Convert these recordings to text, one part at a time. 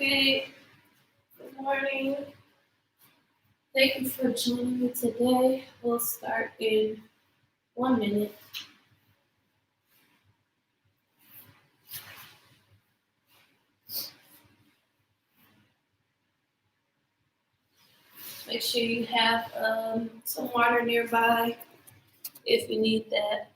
Okay, good morning. Thank you for joining me today. We'll start in 1 minute. Make sure you have some water nearby if you need that.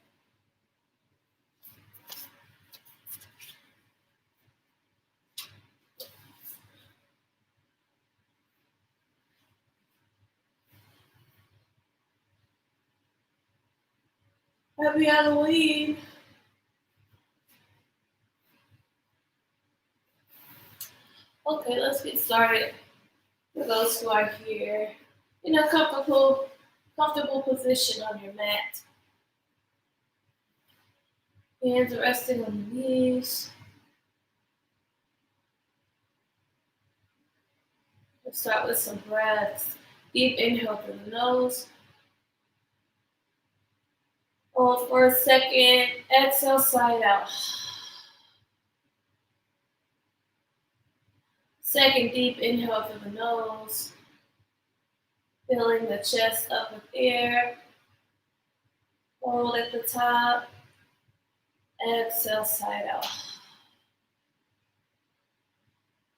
Happy Halloween. Okay, let's get started. For those who are here, in a comfortable position on your mat. Hands resting on the knees. We'll start with some breaths. Deep inhale through the nose. Hold for a second. Exhale, side out. Second deep inhale through the nose. Filling the chest up with air. Hold at the top. Exhale, side out.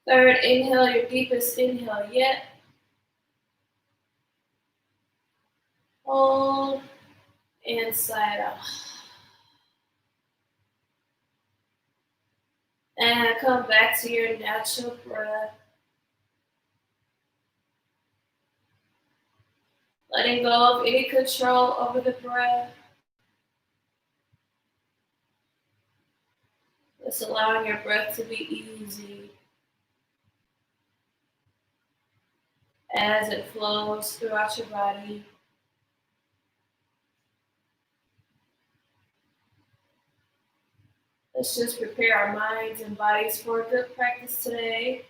Third inhale, your deepest inhale yet. Hold and side out. And come back to your natural breath. Letting go of any control over the breath. Just allowing your breath to be easy as it flows throughout your body. Let's just prepare our minds and bodies for a good practice today.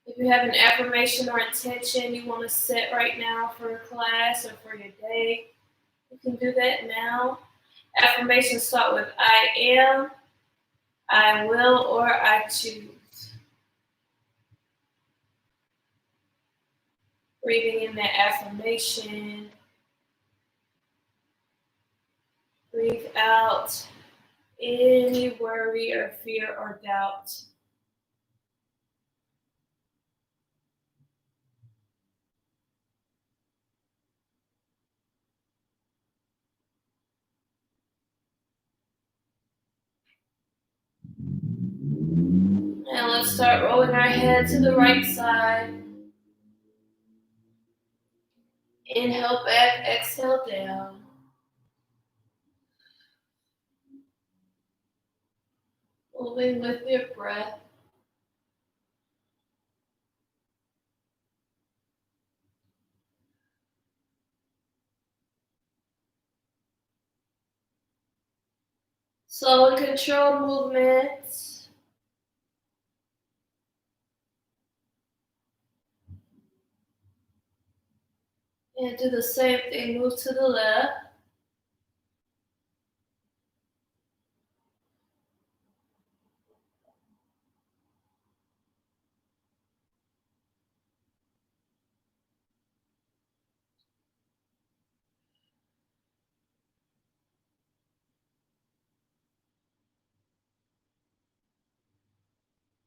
If you have an affirmation or intention you want to set right now for a class or for your day, you can do that now. Affirmations start with I am, I will, or I choose. Breathing in that affirmation. Breathe out any worry or fear or doubt. And let's start rolling our head to the right side. Inhale back, exhale down. Moving with your breath. Slow and controlled movements. And do the same thing, move to the left.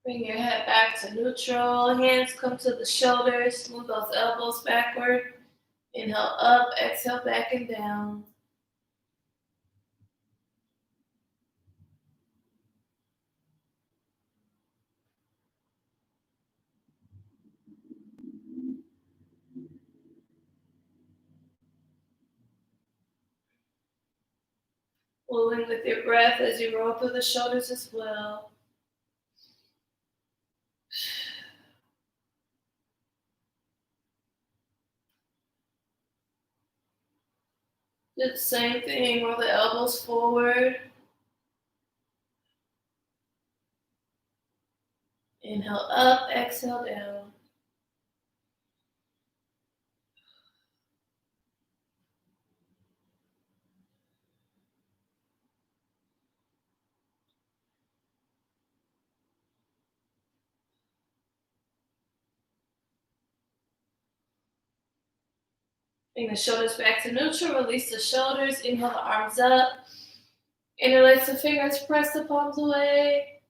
Bring your head back to neutral. Hands come to the shoulders. Move those elbows backward. Inhale up, exhale back and down. Moving with your breath as you roll through the shoulders as well. Do the same thing, roll the elbows forward. Inhale up, exhale down. Bring the shoulders back to neutral. Release the shoulders. Inhale the arms up. Interlace the fingers. Press the palms away.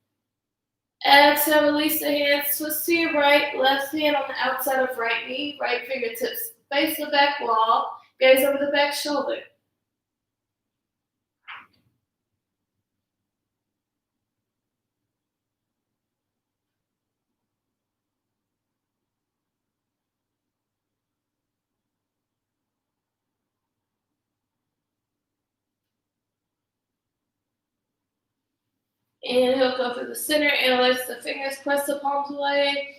Exhale, release the hands. Twist to your right. Left hand on the outside of right knee. Right fingertips face the back wall. Gaze over the back shoulder. Inhale, go through the center. Interlace the fingers. Press the palms away.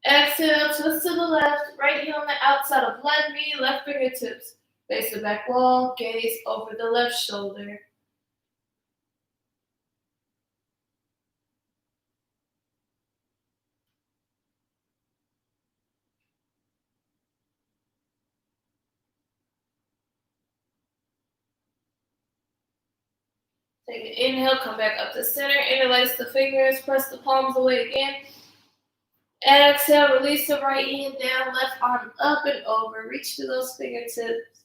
Exhale, twist to the left. Right hand on the outside of left knee. Left fingertips face the back wall. Gaze over the left shoulder. Take an inhale, come back up to center, interlace the fingers, press the palms away again. Exhale, release the right hand down, left arm up and over. Reach to those fingertips.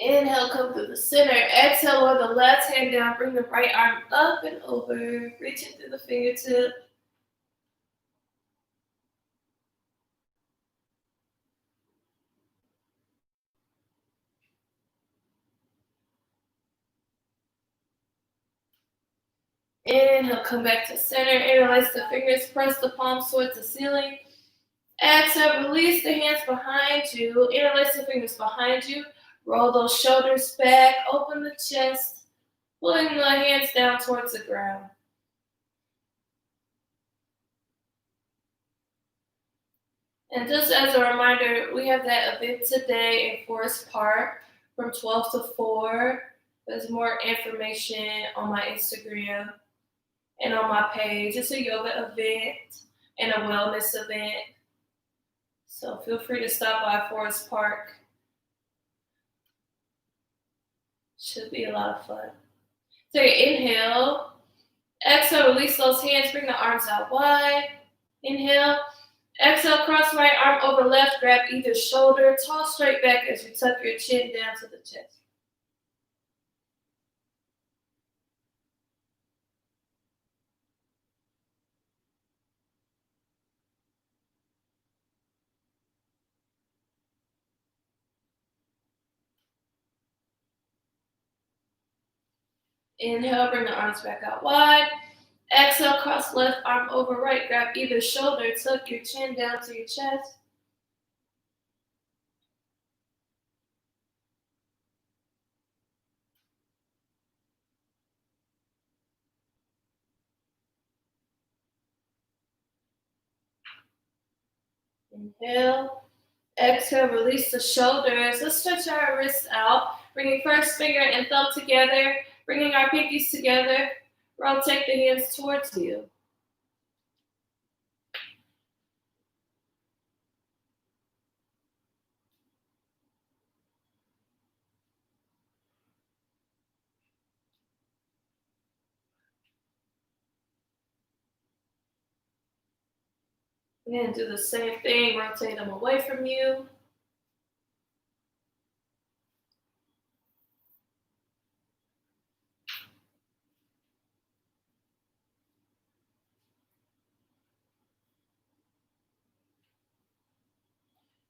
Inhale, come through the center. Exhale, lower the left hand down, bring the right arm up and over. Reaching through the fingertips. Inhale, come back to center. Interlace the fingers, press the palms towards the ceiling. Exhale, release the hands behind you. Interlace the fingers behind you. Roll those shoulders back. Open the chest. Pulling the hands down towards the ground. And just as a reminder, we have that event today in Forest Park from 12 to 4. There's more information on my Instagram and on my page. It's a yoga event and a wellness event. So feel free to stop by Forest Park. Should be a lot of fun. Take an inhale. Exhale, release those hands. Bring the arms out wide. Inhale. Exhale, cross right arm over left. Grab either shoulder. Toss straight back as you tuck your chin down to the chest. Inhale, bring the arms back out wide. Exhale, cross left arm over right. Grab either shoulder. Tuck your chin down to your chest. Inhale. Exhale, release the shoulders. Let's stretch our wrists out. Bringing first finger and thumb together. Bringing our pinkies together. Rotate the hands towards you. Again, do the same thing. Rotate them away from you.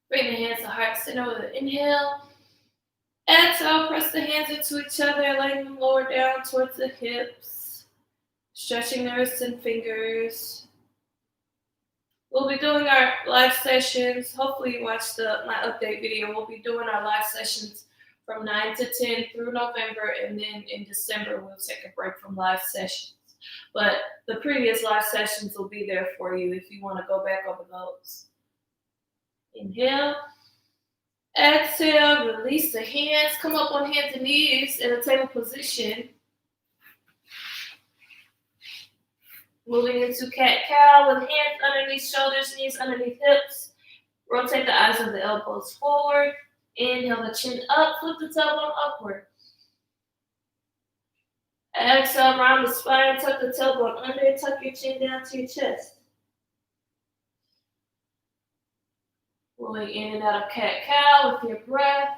Bring the hands to heart center with an inhale. Exhale, press the hands into each other, letting them lower down towards the hips. Stretching the wrists and fingers. We'll be doing our live sessions. Hopefully you watched my update video. We'll be doing our live sessions from 9 to 10 through November, and then in December we'll take a break from live sessions. But the previous live sessions will be there for you if you want to go back over those. Inhale. Exhale, release the hands. Come up on hands and knees in a table position. Moving into cat-cow with hands underneath shoulders, knees underneath hips. Rotate the eyes of the elbows forward. Inhale the chin up, flip the tailbone upward. Exhale, round the spine, tuck the tailbone under, tuck your chin down to your chest. Rolling in and out of cat-cow with your breath.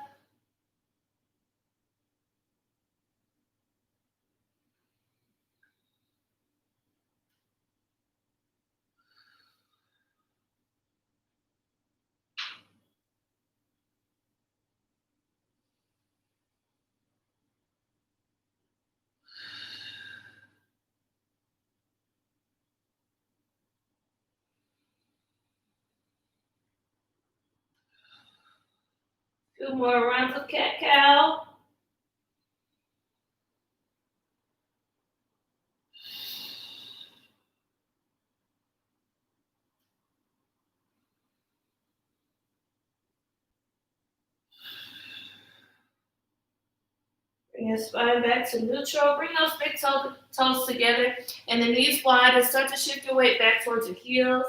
Two more rounds of cat-cow. Bring your spine back to neutral. Bring those big toes together and the knees wide and start to shift your weight back towards your heels.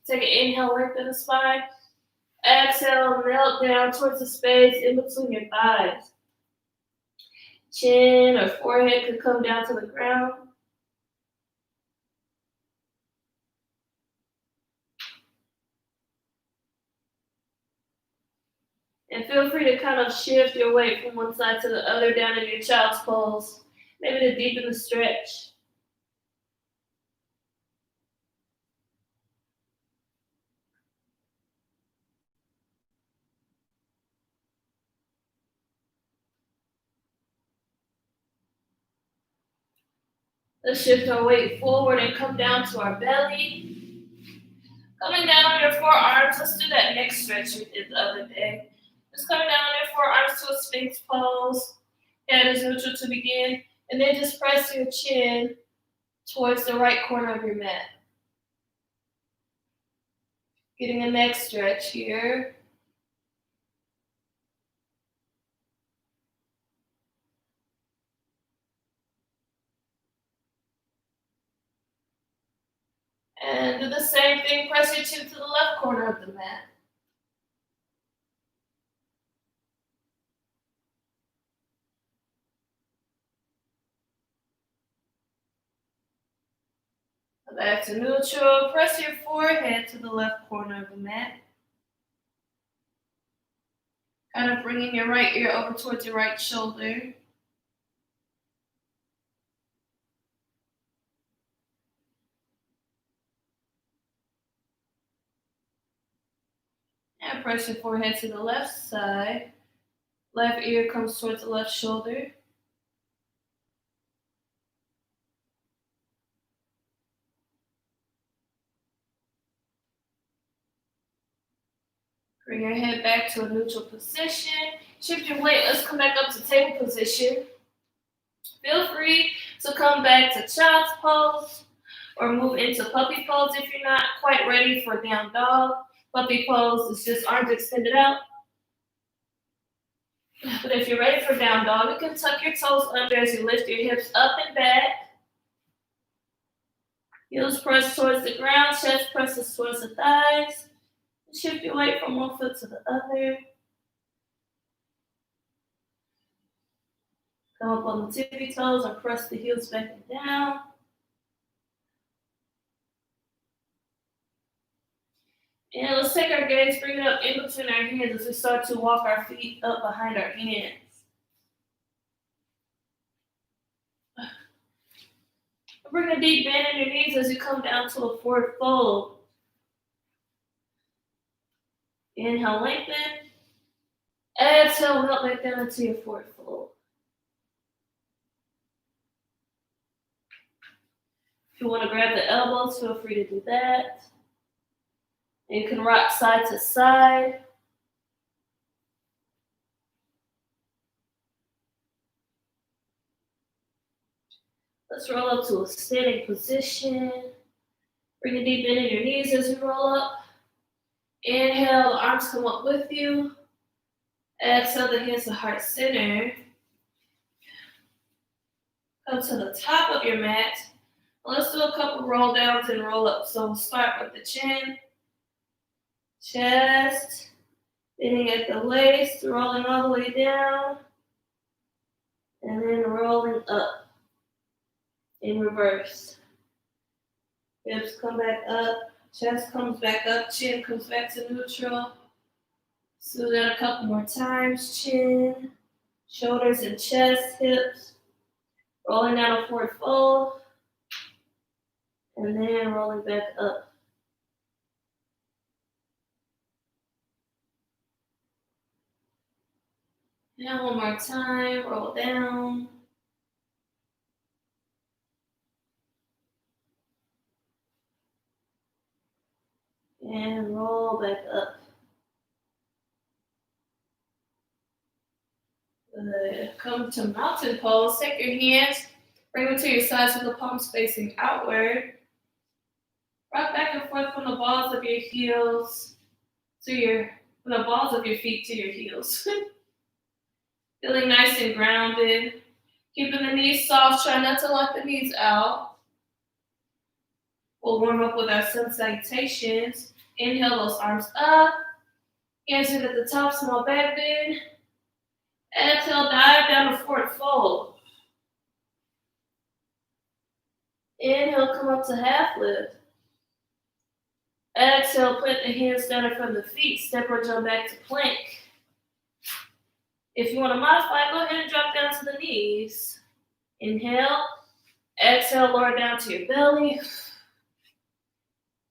Take an inhale, lengthen the spine. Exhale, melt down towards the space in between your thighs. Chin or forehead could come down to the ground. And feel free to kind of shift your weight from one side to the other down in your child's pose, maybe to deepen the stretch. Let's shift our weight forward and come down to our belly. Coming down on your forearms, let's do that neck stretch we did the other day. Just coming down on your forearms to a Sphinx pose. Head is neutral to begin. And then just press your chin towards the right corner of your mat. Getting a neck stretch here. And do the same thing, press your chin to the left corner of the mat. Back to neutral, press your forehead to the left corner of the mat. Kind of bringing your right ear over towards your right shoulder. And press your forehead to the left side. Left ear comes towards the left shoulder. Bring your head back to a neutral position. Shift your weight. Let's come back up to table position. Feel free to come back to child's pose or move into puppy pose if you're not quite ready for down dog. Puppy pose is just arms extended out. But if you're ready for down dog, you can tuck your toes under as you lift your hips up and back. Heels press towards the ground, chest presses towards the thighs. Shift your weight from one foot to the other. Come up on the tippy toes or press the heels back and down. And let's take our gaze, bring it up in between our hands as we start to walk our feet up behind our hands. Bring a deep bend in your knees as you come down to a forward fold. Inhale, lengthen. Exhale, melt back down into your forward fold. If you want to grab the elbows, feel free to do that. And you can rock side to side. Let's roll up to a standing position. Bring a deep bend in your knees as you roll up. Inhale, the arms come up with you. Exhale, the hands to heart center. Come to the top of your mat. Let's do a couple roll downs and roll ups. So we'll start with the chin. chest, bending at the waist, rolling all the way down, and then rolling up in reverse. Hips come back up, chest comes back up, chin comes back to neutral. So do that a couple more times. Chin, shoulders and chest, hips, rolling down a forward fold, and then rolling back up. Now one more time, roll down. And roll back up. Good. Come to mountain pose. Take your hands, bring them to your sides with the palms facing outward. Rock back and forth from the balls of your heels from the balls of your feet to your heels. Feeling nice and grounded. Keeping the knees soft, try not to lock the knees out. We'll warm up with our sun salutations. Inhale those arms up. Hands at the top, small back bend. Exhale, dive down to forward fold. Inhale, come up to half lift. Exhale, put the hands down in front of the feet. Step or jump back to plank. If you want to modify, go ahead and drop down to the knees. Inhale. Exhale, lower down to your belly.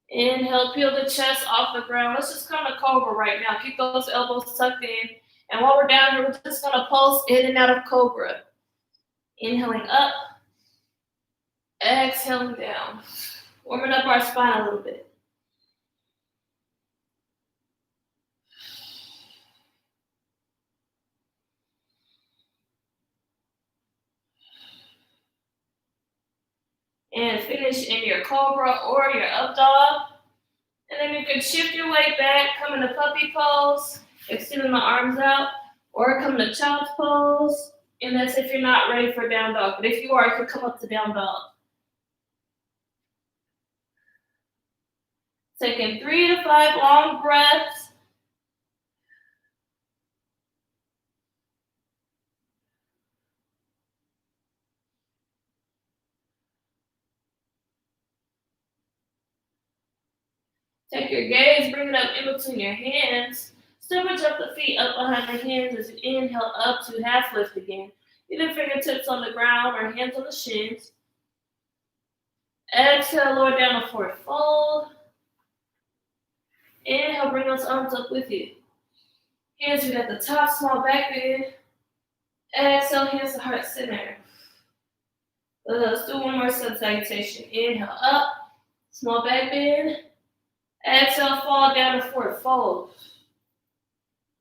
Inhale, peel the chest off the ground. Let's just come to cobra right now. Keep those elbows tucked in. And while we're down here, we're just going to pulse in and out of cobra. Inhaling up. Exhaling down. Warming up our spine a little bit. And finish in your cobra or your up dog. And then you can shift your weight back, come into puppy pose, extending the arms out, or come to child's pose. And that's if you're not ready for down dog. But if you are, you can come up to down dog. Taking 3 to 5 long breaths. Take your gaze, bring it up in between your hands. Step or jump the feet up behind the hands as you inhale up to half lift again. Either fingertips on the ground or hands on the shins. Exhale, lower down to forward fold. Inhale, bring those arms up with you. Hands are at the top, small back bend. Exhale, hands to heart center. Let's do one more sun salutation. Inhale up, small back bend. Exhale, fall down to forward fold.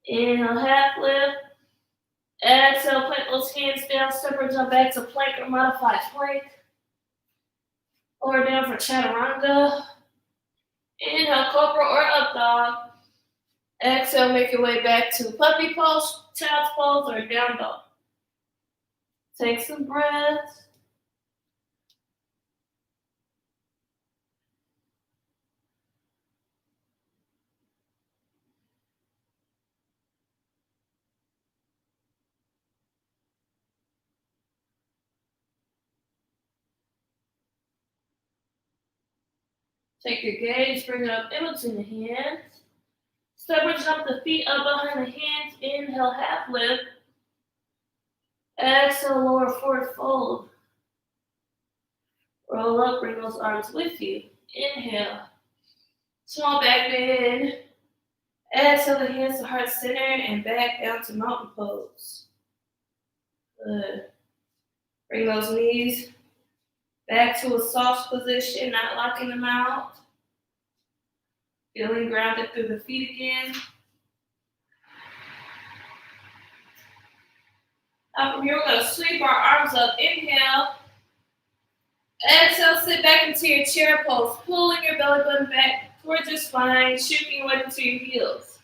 Inhale, half lift. Exhale, plant those hands down, step or jump back to plank or modified plank. Lower down for chaturanga. Inhale, cobra or up dog. Exhale, make your way back to puppy pose, child's pose, or down dog. Take some breaths. Take your gaze, bring it up in between the hands. Step or jump the feet up behind the hands. Inhale, half lift. Exhale, lower forward fold. Roll up, bring those arms with you. Inhale. Small back bend. Exhale the hands to heart center and back down to mountain pose. Good. Bring those knees back to a soft position, not locking them out. Feeling grounded through the feet again. Now from here, we're going to sweep our arms up. Inhale. Exhale, sit back into your chair pose. Pulling your belly button back towards your spine, shooting your weight into your heels.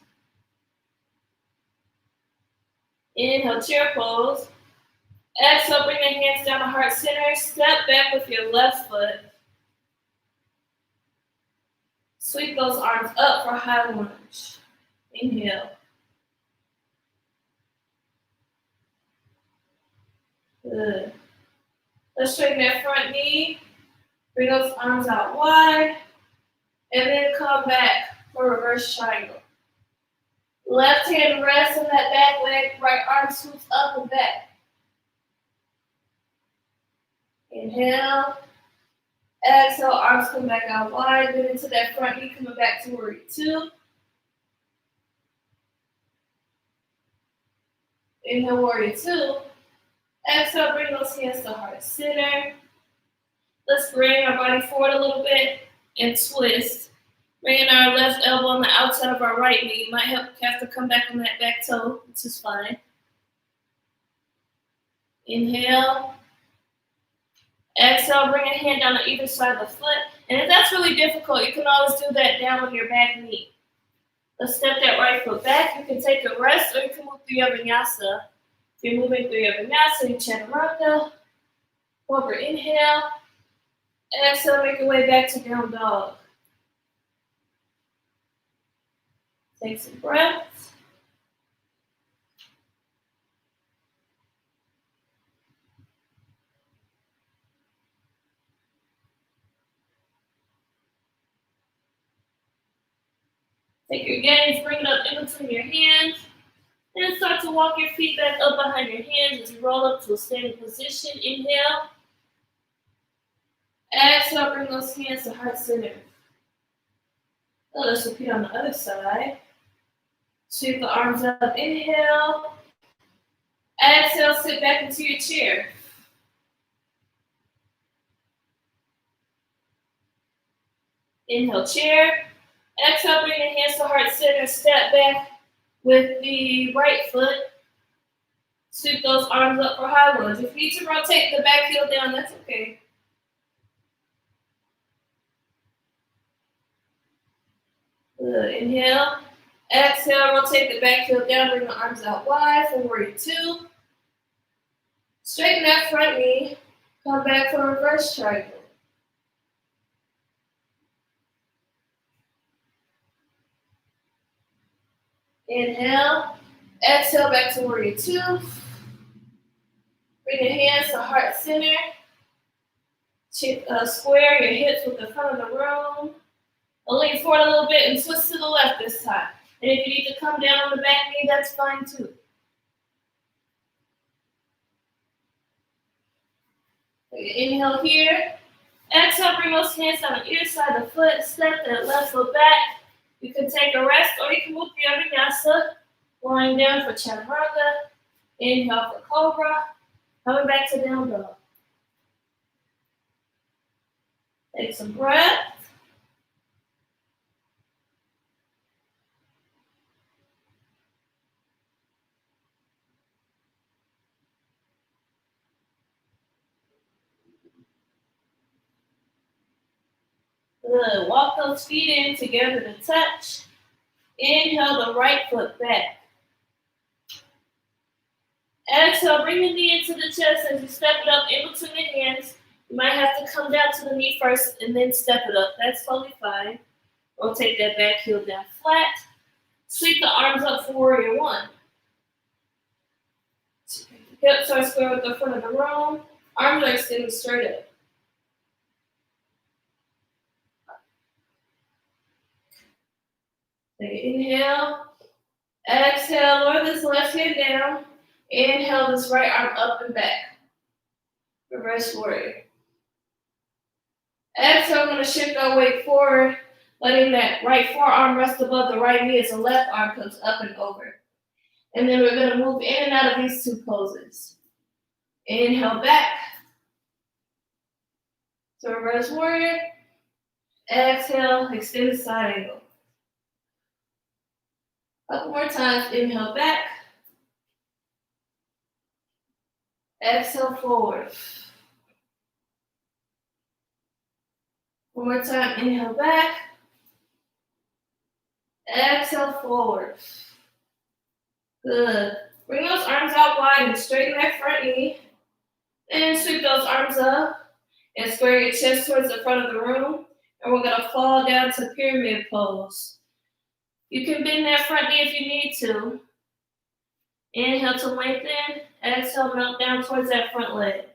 Inhale, chair pose. Exhale, bring your hands down to heart center. Step back with your left foot. Sweep those arms up for high lunge. Inhale. Good. Let's straighten that front knee. Bring those arms out wide. And then come back for reverse triangle. Left hand rests on that back leg. Right arm scoots up and back. Inhale. Exhale, arms come back out wide. Then into that front knee, coming back to warrior two. Inhale, warrior two. Exhale, bring those hands to heart center. Let's bring our body forward a little bit and twist. Bringing our left elbow on the outside of our right knee. You might have to come back on that back toe, which is fine. Inhale. Exhale, bring a hand down on either side of the foot. And if that's really difficult, you can always do that down on your back knee. Let's step that right foot back. You can take a rest or you can move through your vinyasa. If you're moving through your vinyasa, you chaturanga. Cobra, inhale. Exhale, make your way back to down dog. Take some breaths. Take your gaze, bring it up in between your hands. Then start to walk your feet back up behind your hands as you roll up to a standing position. Inhale. Exhale, bring those hands to heart center. Now let's repeat on the other side. Sweep the arms up. Inhale. Exhale, sit back into your chair. Inhale, chair. Exhale, bring your hands to heart center. Step back with the right foot. Sweep those arms up for high lunge. If you need to rotate the back heel down, that's okay. Good. Inhale. Exhale, rotate the back heel down. Bring the arms out wide for warrior two. Straighten that front knee. Come back for reverse triangle. Inhale. Exhale, back to warrior two. Bring your hands to heart center. Square your hips with the front of the room. Lean forward a little bit and twist to the left this time. And if you need to come down on the back knee, that's fine too. Inhale here. Exhale, bring those hands down on either side of the foot. Step that left foot back. You can take a rest or you can move the vinyasa. Lying down for chaturanga. Inhale for cobra. Coming back to down dog. Take some breath. Good. Walk those feet in together to touch. Inhale the right foot back. Exhale, bring the knee into the chest as you step it up in between the hands. You might have to come down to the knee first and then step it up. That's totally fine. Rotate that back heel down flat. Sweep the arms up for warrior one. Hips are square with the front of the room. Arms are extended straight up. Inhale. Exhale, lower this left hand down. Inhale this right arm up and back. Reverse warrior. Exhale, I'm going to shift our weight forward, letting that right forearm rest above the right knee as the left arm comes up and over. And then we're going to move in and out of these two poses. Inhale back. So reverse warrior. Exhale, extended side angle. Couple more times. Inhale back. Exhale forward. One more time. Inhale back. Exhale forward. Good. Bring those arms out wide and straighten that front knee. And sweep those arms up and square your chest towards the front of the room. And we're gonna fall down to pyramid pose. You can bend that front knee if you need to. Inhale to lengthen. Exhale, melt down towards that front leg.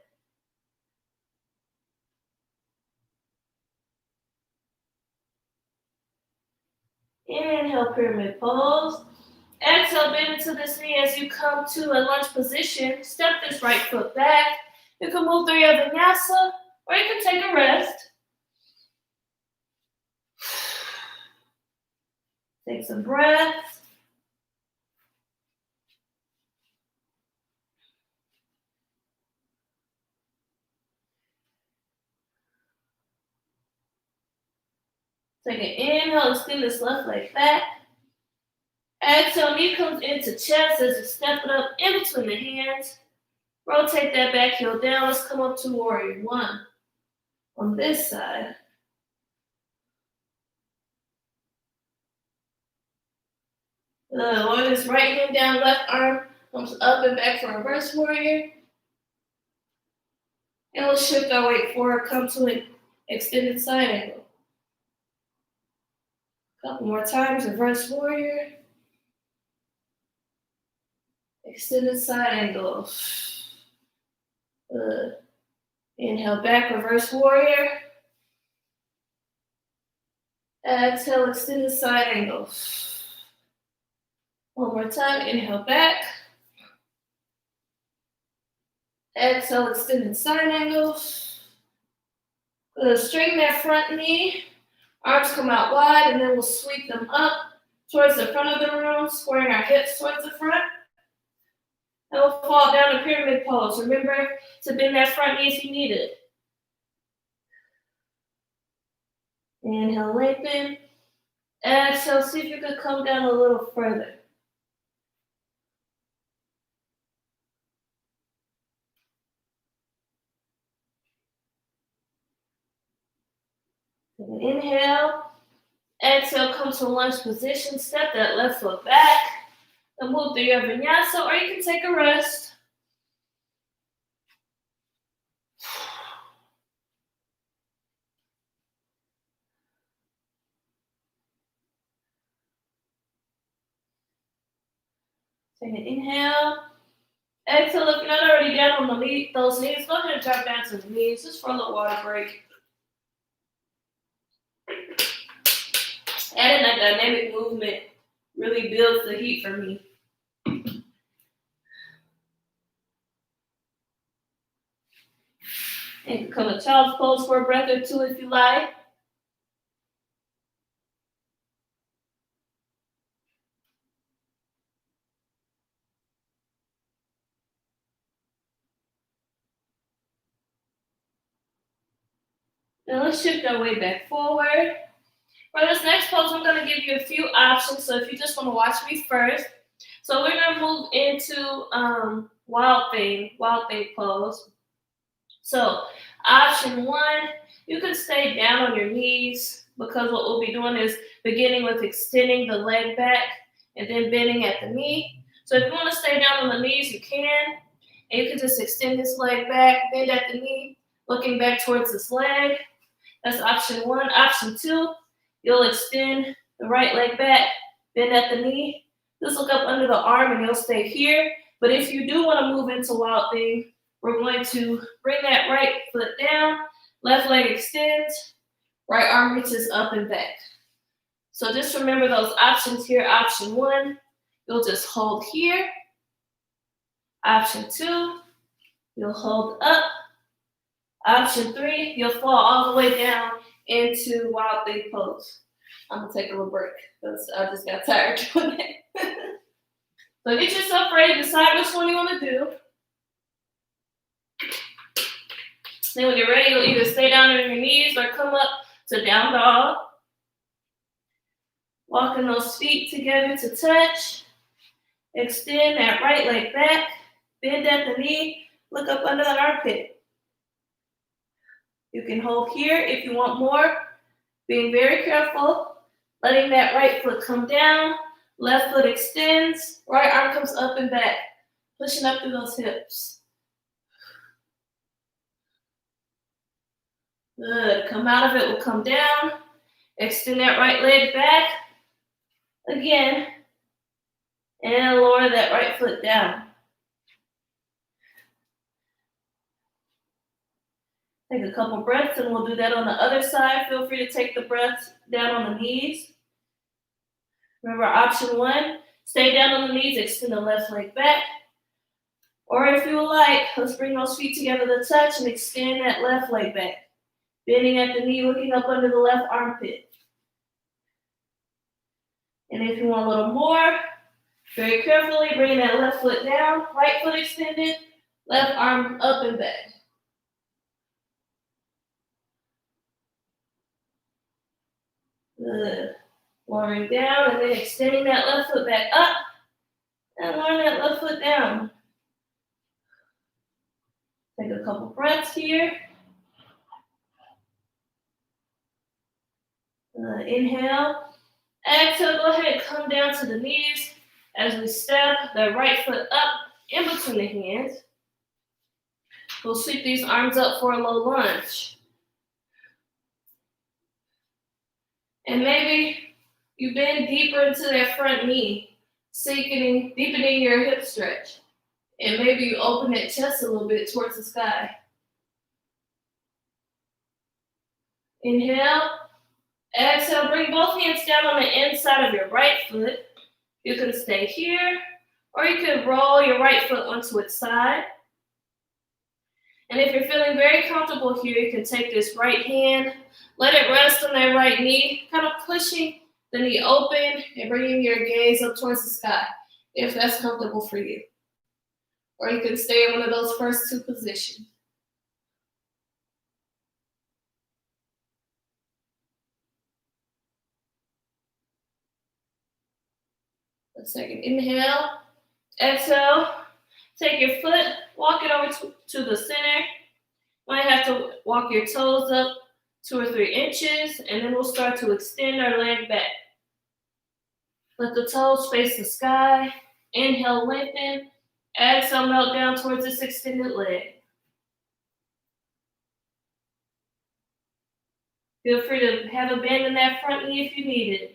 Inhale, pyramid pose. Exhale, bend into this knee as you come to a lunge position. Step this right foot back. You can move through your vinyasa, or you can take a rest. Take some breaths. Take an inhale, extend this left leg back. Exhale, knee comes into chest as you step it up in between the hands. Rotate that back heel down. Let's come up to warrior one. On this side. Lower this right hand down, left arm comes up and back for reverse warrior. And we'll shift our weight forward, come to an extended side angle. Couple more times, reverse warrior. Extended side angle. Inhale back, reverse warrior. Exhale, extended side angle. One more time, inhale back. Exhale, extended side angle. Straighten that front knee. Arms come out wide, and then we'll sweep them up towards the front of the room, squaring our hips towards the front. And we'll fall down to pyramid pose. Remember to bend that front knee if you need it. Inhale, lengthen. Exhale, see if you could come down a little further. Inhale. Exhale, come to lunge position. Step that left foot back. And move through your vinyasa, or you can take a rest. Take an inhale. Exhale, if you're not already down on those knees, go ahead and drop down to the knees just for a little water break. Adding that dynamic movement really builds the heat for me. And you can come to child's pose for a breath or two if you like. Now let's shift our weight back forward. For this next pose, I'm going to give you a few options. So if you just want to watch me first. So we're going to move into wild thing pose. So option one, you can stay down on your knees because what we'll be doing is beginning with extending the leg back and then bending at the knee. So if you want to stay down on the knees, you can. And you can just extend this leg back, bend at the knee, looking back towards this leg. That's option one. Option two, you'll extend the right leg back, bend at the knee. Just look up under the arm and you'll stay here. But if you do want to move into wild thing, we're going to bring that right foot down, left leg extends, right arm reaches up and back. So just remember those options here. Option one, you'll just hold here. Option two, you'll hold up. Option three, you'll fall all the way down into wild thing pose. I'm gonna take a little break because I just got tired doing it. So get yourself ready, decide which one you want to do. Then when you're ready, you'll either stay down on your knees or come up to down dog. Walking those feet together to touch. Extend that right leg back. Bend at the knee. Look up under the armpit. You can hold here if you want more. Being very careful. Letting that right foot come down. Left foot extends. Right arm comes up and back. Pushing up through those hips. Good. Come out of it, we'll come down. Extend that right leg back. Again. And lower that right foot down. Take a couple breaths and we'll do that on the other side. Feel free to take the breaths down on the knees. Remember option 1, stay down on the knees, extend the left leg back. Or if you would like, let's bring those feet together to touch and extend that left leg back. Bending at the knee, looking up under the left armpit. And if you want a little more, very carefully bring that left foot down, right foot extended, left arm up and back. Good. Lowering down and then extending that left foot back up and lowering that left foot down. Take a couple breaths here. Inhale. Exhale, go ahead and come down to the knees as we step the right foot up in between the hands. We'll sweep these arms up for a low lunge. And maybe you bend deeper into that front knee, deepening your hip stretch. And maybe you open that chest a little bit towards the sky. Inhale. Exhale, bring both hands down on the inside of your right foot. You can stay here, or you can roll your right foot onto its side. And if you're feeling very comfortable here, you can take this right hand, let it rest on that right knee, kind of pushing the knee open and bringing your gaze up towards the sky, if that's comfortable for you. Or you can stay in one of those first 2 positions. A second. Inhale. Exhale. Take your foot, walk it over to the center. You might have to walk your toes up 2 or 3 inches, and then we'll start to extend our leg back. Let the toes face the sky. Inhale, lengthen. Exhale, melt down towards this extended leg. Feel free to have a bend in that front knee if you need it.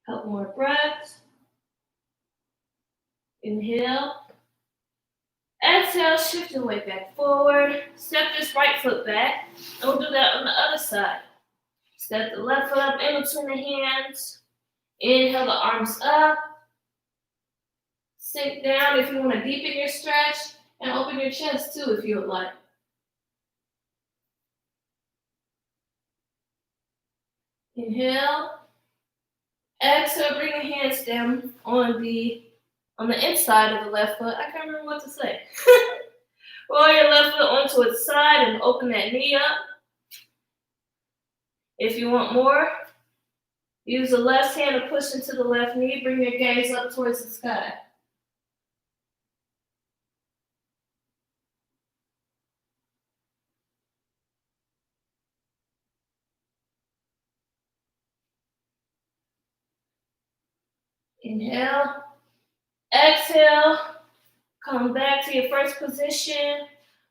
Couple more breaths. Inhale. Exhale, shift your weight back forward. Step this right foot back. And we'll do that on the other side. Step the left foot up in between the hands. Inhale the arms up. Sink down if you want to deepen your stretch. And open your chest too if you would like. Inhale. Exhale, bring your hands down on the inside of the left foot. I can't remember what to say. Roll your left foot onto its side and open that knee up. If you want more, use the left hand to push into the left knee. Bring your gaze up towards the sky. Inhale. Exhale. Come back to your first position.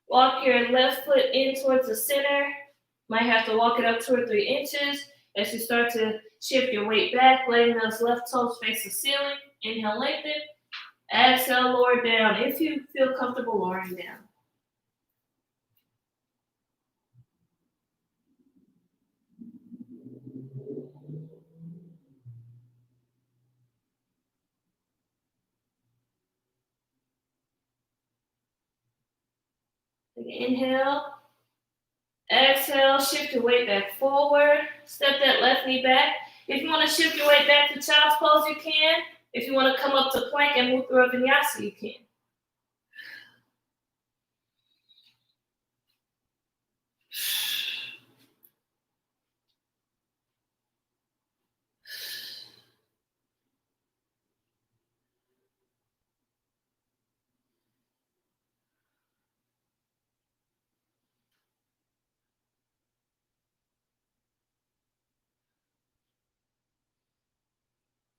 Walk your left foot in towards the center. Might have to walk it up 2 or 3 inches as you start to shift your weight back, letting those left toes face the ceiling. Inhale, lengthen. Exhale, lower down if you feel comfortable lowering down. Inhale. Exhale, shift your weight back forward. Step that left knee back. If you want to shift your weight back to child's pose, you can. If you want to come up to plank and move through a vinyasa, you can.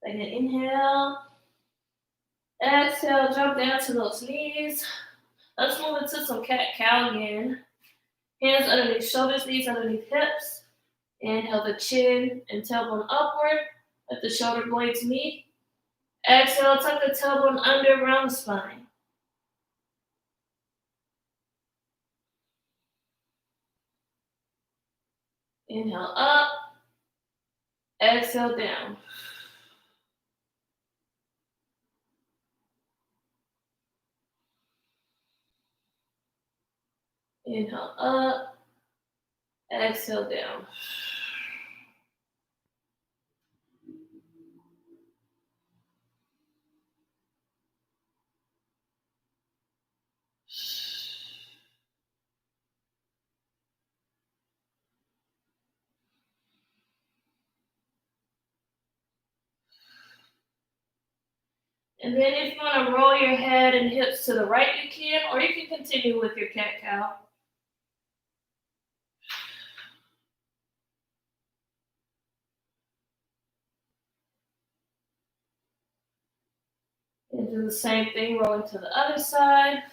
Take an inhale. Exhale, drop down to those knees. Let's move into some cat-cow again. Hands underneath shoulders, knees underneath hips. Inhale the chin and tailbone upward. Let the shoulder blades meet. Exhale, tuck the tailbone under around the spine. Inhale up. Exhale down. Inhale up. Exhale down. And then if you want to roll your head and hips to the right, you can, or you can continue with your cat-cow. And do the same thing, rolling to the other side.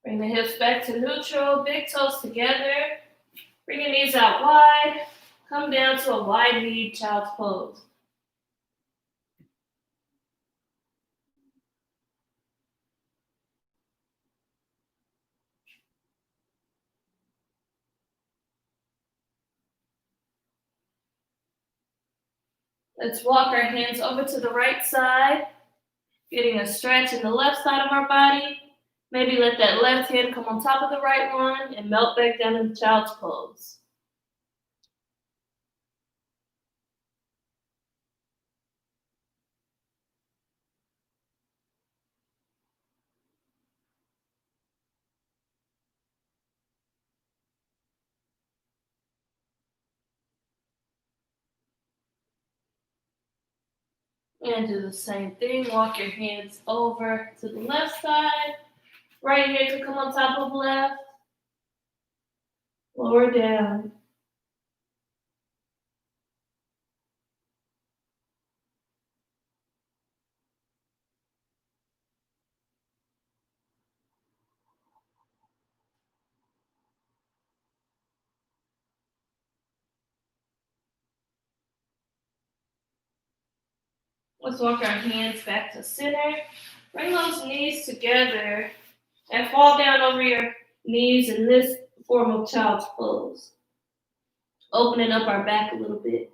Bring the hips back to neutral, big toes together. Bring your knees out wide. Come down to a wide knee child's pose. Let's walk our hands over to the right side, getting a stretch in the left side of our body. Maybe let that left hand come on top of the right one and melt back down into child's pose. And do the same thing. Walk your hands over to the left side. Right hand can come on top of left. Lower down. Let's walk our hands back to center. Bring those knees together and fall down over your knees in this form of child's pose. Opening up our back a little bit.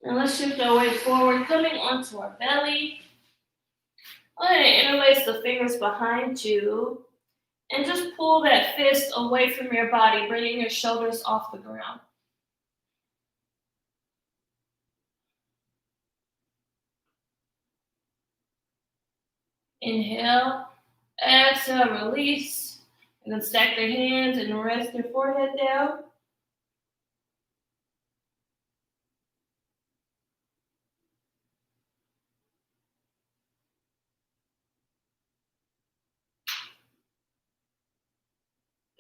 Now let's shift our weight forward, coming onto our belly. Go ahead and interlace the fingers behind you and just pull that fist away from your body, bringing your shoulders off the ground. Inhale, exhale, release, and then stack your hands and rest your forehead down.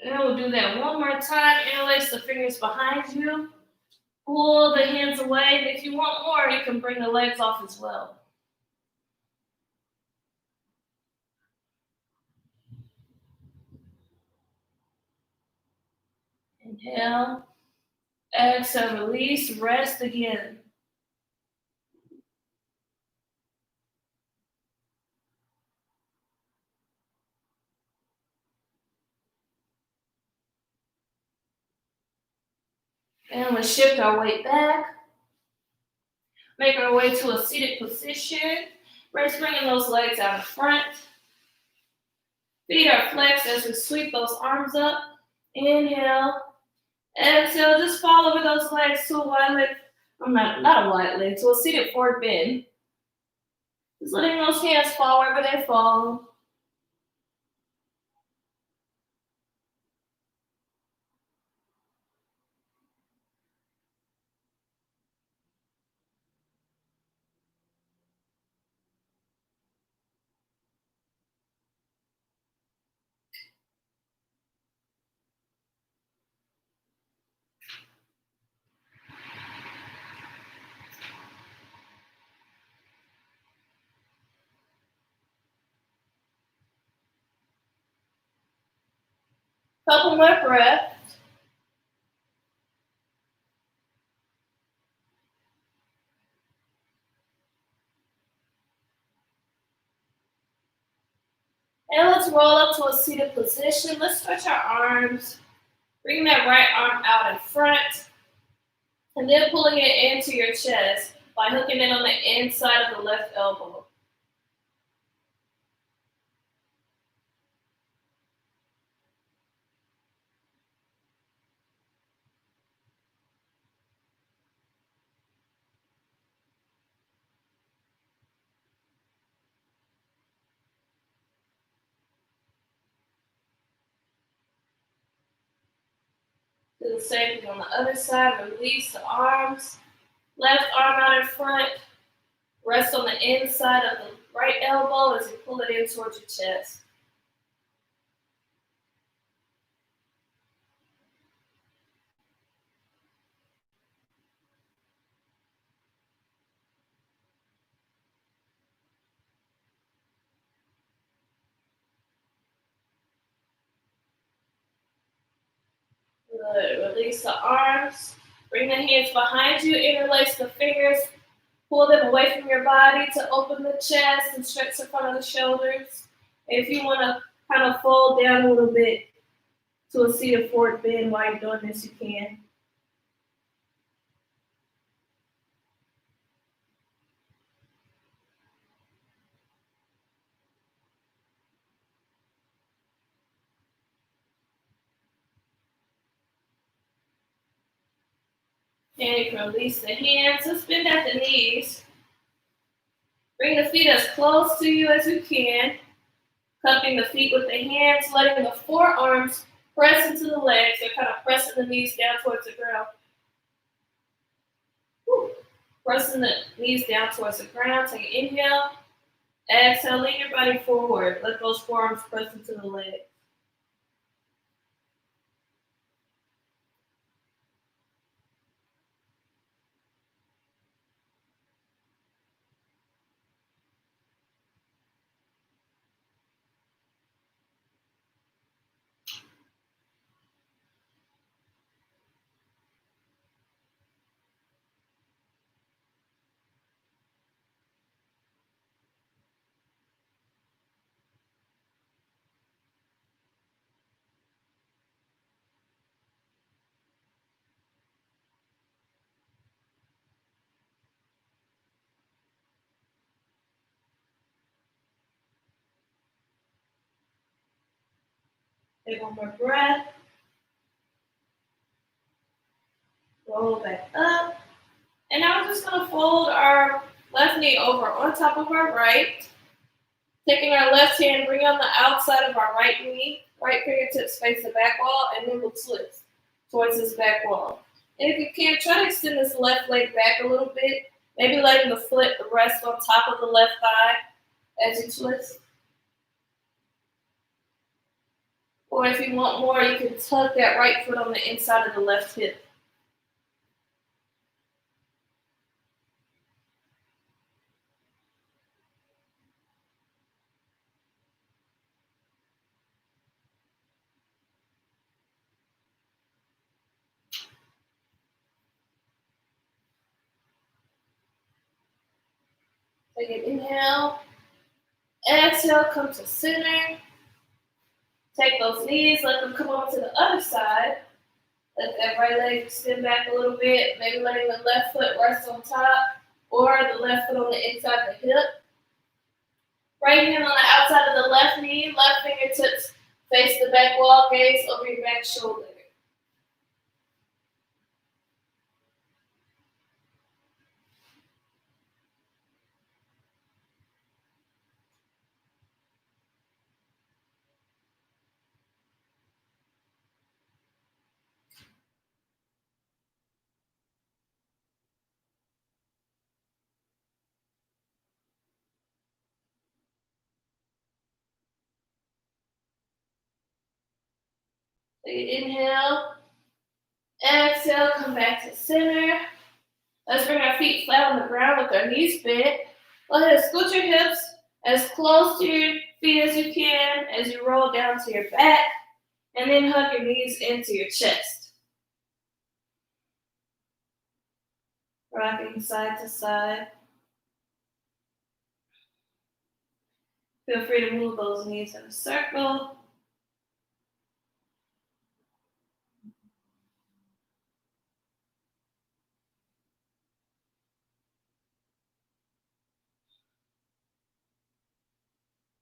And we'll do that one more time. Interlace the fingers behind you. Pull the hands away. And if you want more, you can bring the legs off as well. Inhale. Exhale, release. Rest again. And let's shift our weight back. Make our way to a seated position. We're bringing those legs out in front. Feet are flexed as we sweep those arms up. Inhale. Exhale, just fall over those legs to a wide leg. Not a wide leg, to a seated forward bend. Just letting those hands fall wherever they fall. Couple more breaths. And let's roll up to a seated position. Let's stretch our arms. Bring that right arm out in front. And then pulling it into your chest by hooking it on the inside of the left elbow. Do the same thing on the other side. Release the arms. Left arm out in front. Rest on the inside of the right elbow as you pull it in towards your chest. Good. Release the arms. Bring the hands behind you. Interlace the fingers. Pull them away from your body to open the chest and stretch the front of the shoulders. If you want to kind of fold down a little bit to a seated forward bend while you're doing this, you can. And you can release the hands. Let's bend at the knees. Bring the feet as close to you as you can. Cupping the feet with the hands, letting the forearms press into the legs. They're kind of pressing the knees down towards the ground. Woo. Pressing the knees down towards the ground. Take an inhale. Exhale, lean your body forward. Let those forearms press into the legs. Take one more breath. Roll back up. And now we're just going to fold our left knee over on top of our right. Taking our left hand, bring on the outside of our right knee. Right fingertips face the back wall, and then we'll twist towards this back wall. And if you can, try to extend this left leg back a little bit. Maybe letting the foot rest on top of the left thigh as you twist. Or if you want more, you can tuck that right foot on the inside of the left hip. Take an inhale. Exhale, come to center. Take those knees, let them come over to the other side. Let that right leg extend back a little bit, maybe letting the left foot rest on top or the left foot on the inside of the hip. Right hand on the outside of the left knee, left fingertips Face the back wall, gaze over your back shoulder. So you inhale, exhale, come back to center. Let's bring our feet flat on the ground with our knees bent. Go ahead and scoot your hips as close to your feet as you can as you roll down to your back, and then hug your knees into your chest. Rocking side to side. Feel free to move those knees in a circle.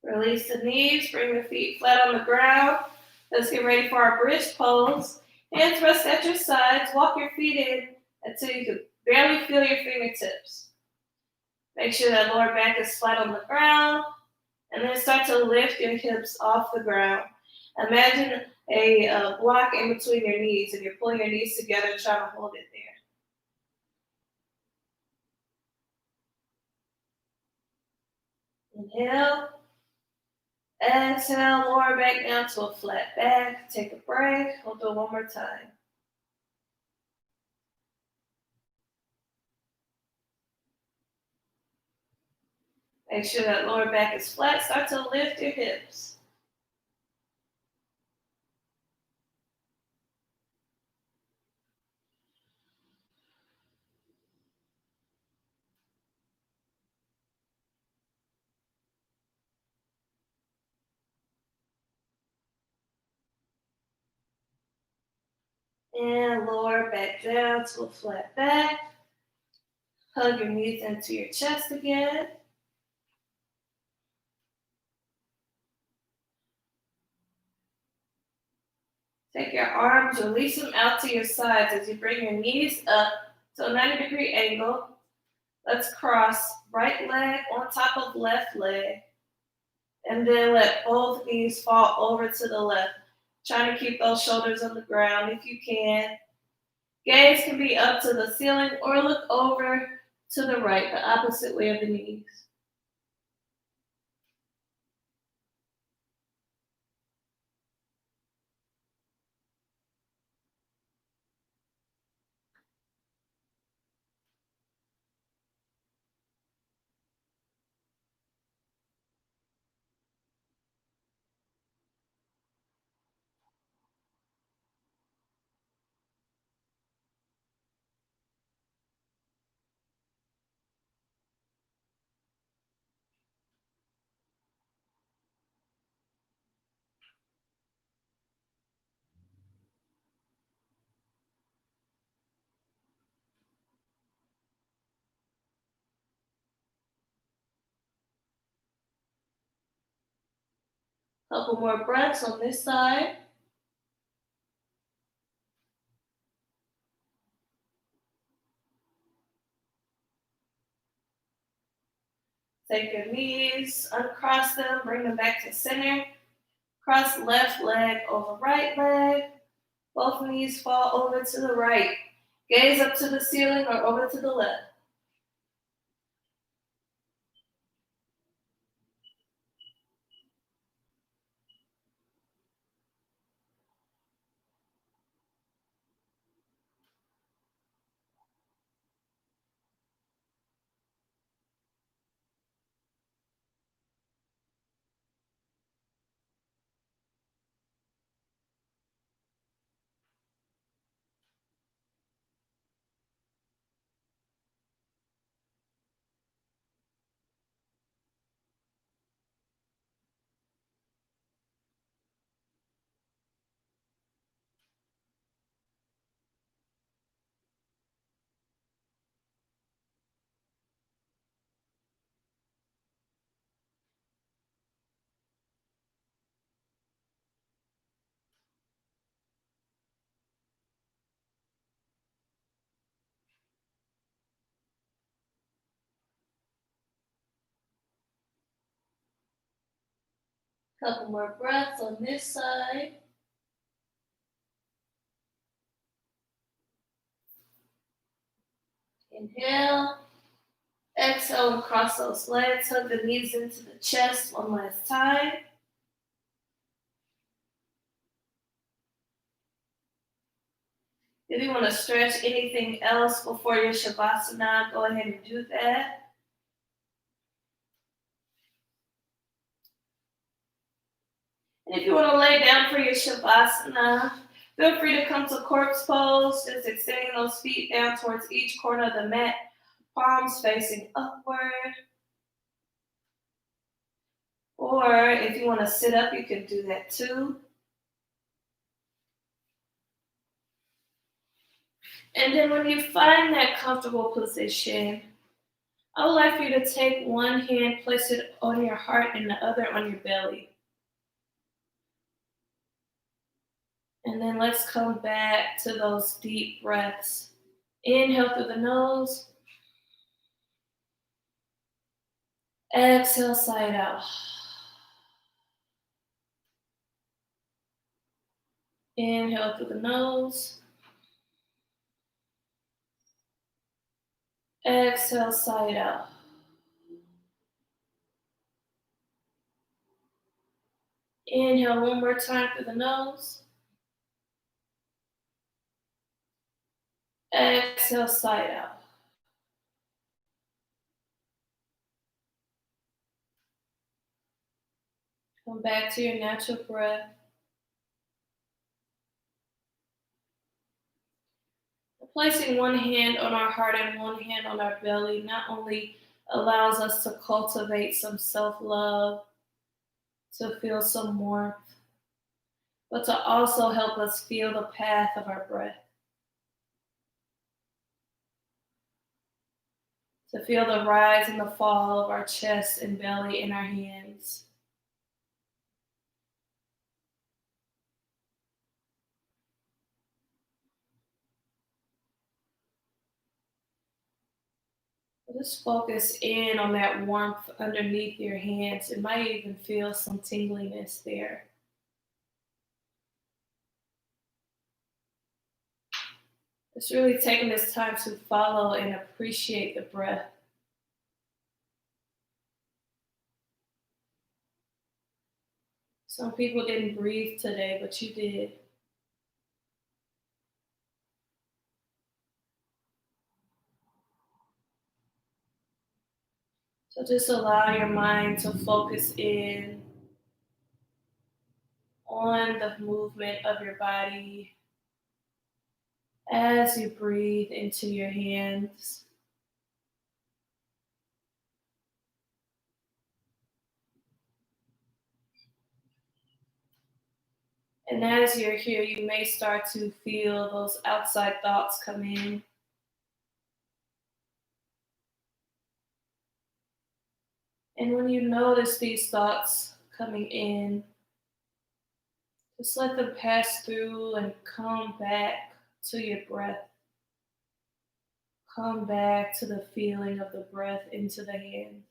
Release the knees, bring the feet flat on the ground. Let's get ready for our bridge pose. Hands rest at your sides. Walk your feet in until you can barely feel your fingertips. Make sure that lower back is flat on the ground. And then start to lift your hips off the ground. Imagine a block in between your knees, and you're pulling your knees together, trying to hold it there. Inhale. Exhale, lower back down to a flat back. Take a break. We'll do it one more time. Make sure that lower back is flat. Start to lift your hips. And lower back down to a flat back. Hug your knees into your chest again. Take your arms, release them out to your sides as you bring your knees up to a 90-degree angle. Let's cross right leg on top of left leg. And then let both knees fall over to the left. Trying to keep those shoulders on the ground if you can. Gaze can be up to the ceiling or look over to the right, the opposite way of the knees. Couple more breaths on this side. Take your knees, uncross them, bring them back to center. Cross left leg over right leg. Both knees fall over to the right. Gaze up to the ceiling or over to the left. Couple more breaths on this side. Inhale. Exhale and cross those legs. Hug the knees into the chest one last time. If you want to stretch anything else before your Shavasana, go ahead and do that. And if you want to lay down for your Shavasana, feel free to come to corpse pose, just extending those feet down towards each corner of the mat, palms facing upward. Or if you want to sit up, you can do that too. And then when you find that comfortable position, I would like for you to take one hand, place it on your heart, and the other on your belly. And then let's come back to those deep breaths. Inhale through the nose. Exhale, side out. Inhale through the nose. Exhale, side out. Inhale one more time through the nose. Exhale, side out. Come back to your natural breath. Placing one hand on our heart and one hand on our belly not only allows us to cultivate some self-love, to feel some warmth, but to also help us feel the path of our breath. To feel the rise and the fall of our chest and belly in our hands. Just focus in on that warmth underneath your hands. It might even feel some tingliness there. It's really taking this time to follow and appreciate the breath. Some people didn't breathe today, but you did. So just allow your mind to focus in on the movement of your body as you breathe into your hands. And as you're here, you may start to feel those outside thoughts come in. And when you notice these thoughts coming in, just let them pass through and come back to your breath. Come back to the feeling of the breath into the hands.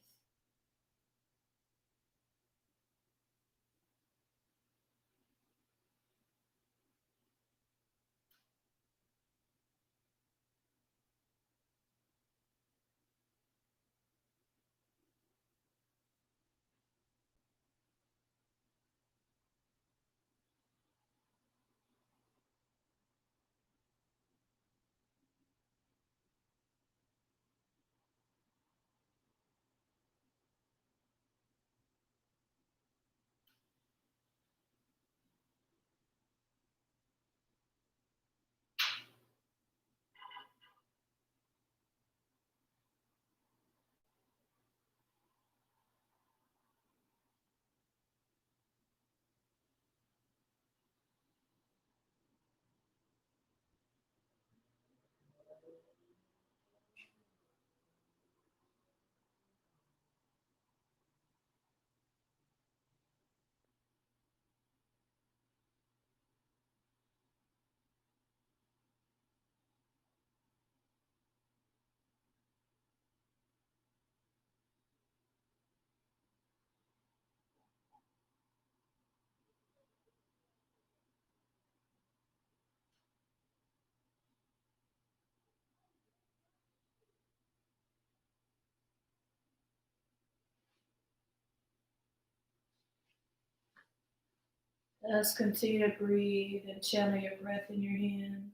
Let's continue to breathe and channel your breath in your hands.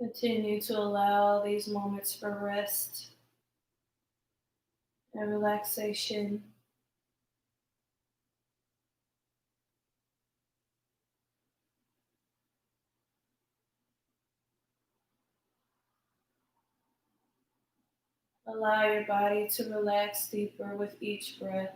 Continue to allow these moments for rest and relaxation. Allow your body to relax deeper with each breath.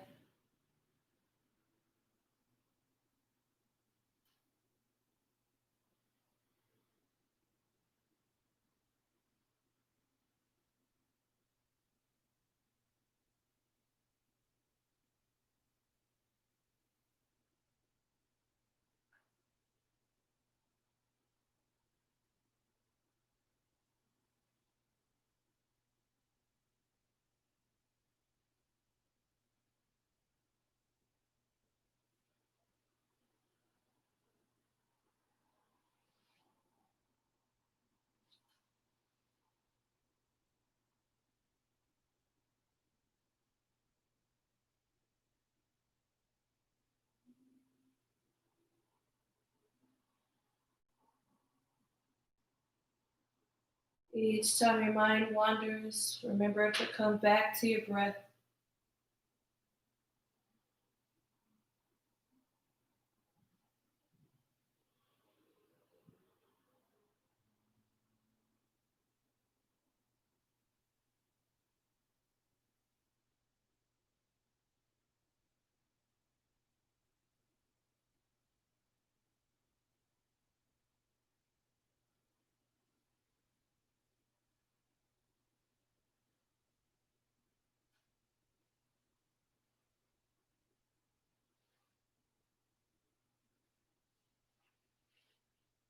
Each time your mind wanders, remember to come back to your breath.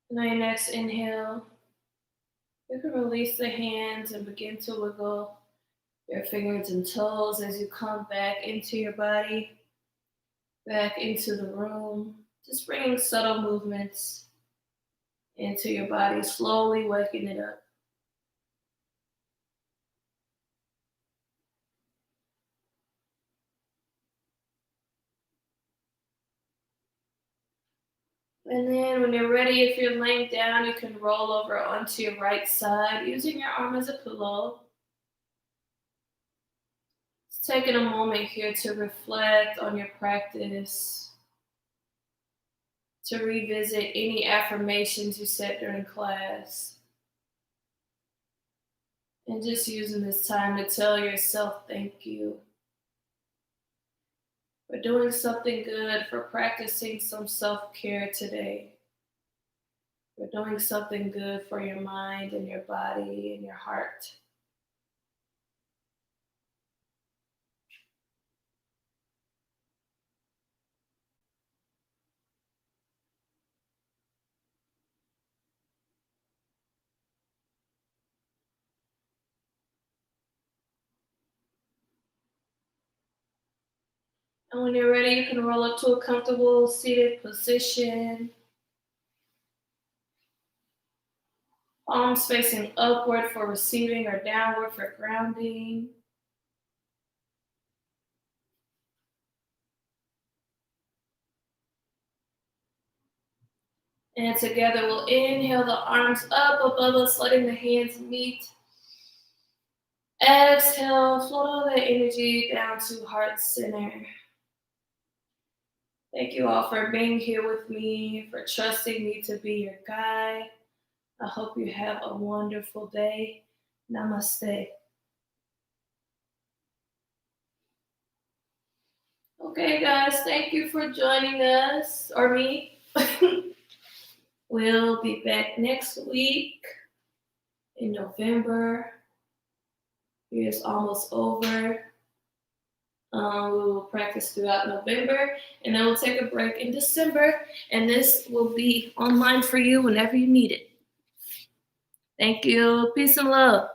And on your next inhale, you can release the hands and begin to wiggle your fingers and toes as you come back into your body, back into the room. Just bringing subtle movements into your body, slowly waking it up. And then when you're ready, if you're laying down, you can roll over onto your right side using your arm as a pillow. Just taking a moment here to reflect on your practice, to revisit any affirmations you said during class, and just using this time to tell yourself thank you for doing something good, for practicing some self-care today, for doing something good for your mind and your body and your heart. And when you're ready, you can roll up to a comfortable seated position. Palms facing upward for receiving or downward for grounding. And together we'll inhale the arms up above us, letting the hands meet. Exhale, float all that energy down to heart center. Thank you all for being here with me, for trusting me to be your guide. I hope you have a wonderful day. Namaste. Okay, guys, thank you for joining us, or me. We'll be back next week in November. Year's almost over. We will practice throughout November, and then we'll take a break in December, and this will be online for you whenever you need it. Thank you. Peace and love.